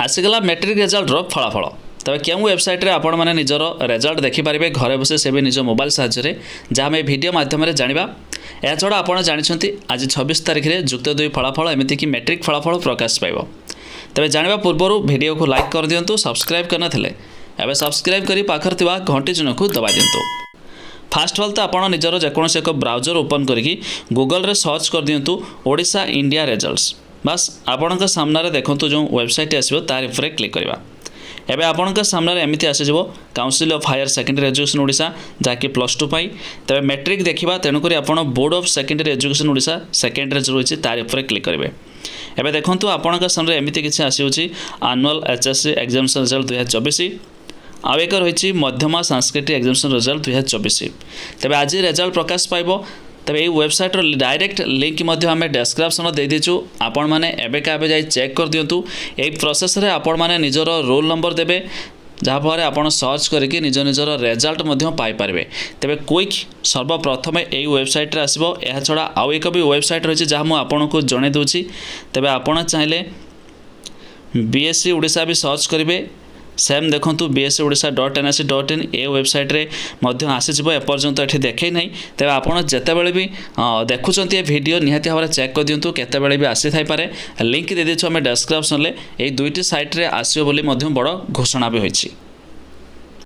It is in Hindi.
आसीगला मैट्रिक रिजल्ट फलाफल तबे क्यों वेबसाइट रे आपण माने निजर रिजल्ट देखिपारे घरे बसे से भी निज मोबाइल साहाय्य जहाँ आम भिडियो मध्यम जाना। यह छड़ा आपड़ जानते आज 26 तारिख में जुक्त 2 फलाफल एमतीक मैट्रिक फलाफल प्रकाश पाइब। तेज जाना पूर्व वीडियो को लाइक कर दिंतु, सब्सक्राइब करना एवं सब्सक्राइब कर पाखर घंटी चिन्ह को दबा दिंतु। फास्ट ऑफ तो आप निजर जेकोसी एक ब्राउजर ओपन करके गूगल रे सर्च कर दिंतु ओडिशा इंडिया रिजल्ट्स। बस आपण सामने देखूँ जो वेबसाइट आसो तार उपर क्लिक करवा। एबे आपण सामने एमती आसीज council of higher secondary education Odisha जहाँकि +2 पाई। तबे मैट्रिक देखा तेणुक आप board of secondary education Odisha secondary जो रही तार उपर क्लिक करेंगे। एबे देखूँ आपण सामने एमती किसी आसूँ आनुअल एचएससी एग्जामिनेशन रिजल्ट 2024 आउ एक रही मध्यमा सांस्कृतिक एग्जामिनेशन रिजल्ट 2024। तेज आज रिजल्ट प्रकाश पाइब। तबे वेबसाइट डायरेक्ट लिंक आम डिस्क्रिप्शन दे दीचु। आपण मैंने एवं जाई चेक कर दिंतु। यही प्रोसेस रे आपण मैंने निजर रोल नंबर देवे जहाँफल आप सर्च करके निज निजर रिजल्ट पाइपर। तेरे क्विक सर्वप्रथम यही वेबसाइट रे आसो। यह छड़ा आउ एक भी वेबसाइट रही जहाँ मुझे आपन को जन दूसरी। तेरे आपड़ चाहिए बीएससी ओडिशा भी सर्च करेंगे। सेम देखूँ bscodsha.nic.in ए वेबसाइट रे मध्य आसीज एपर्यंत ये देखे ना। तेज आपड़ जितेबाला भी देखुंत ये वीडियो निहाती भाव चेक कर दिंतु केतबेले भी आसी थाईपारे। लिंक दे देछु आम डिस्क्रिप्शन में। यही 2टी साइट रे आसियो बोली बड़ घोषणा भी होईछि।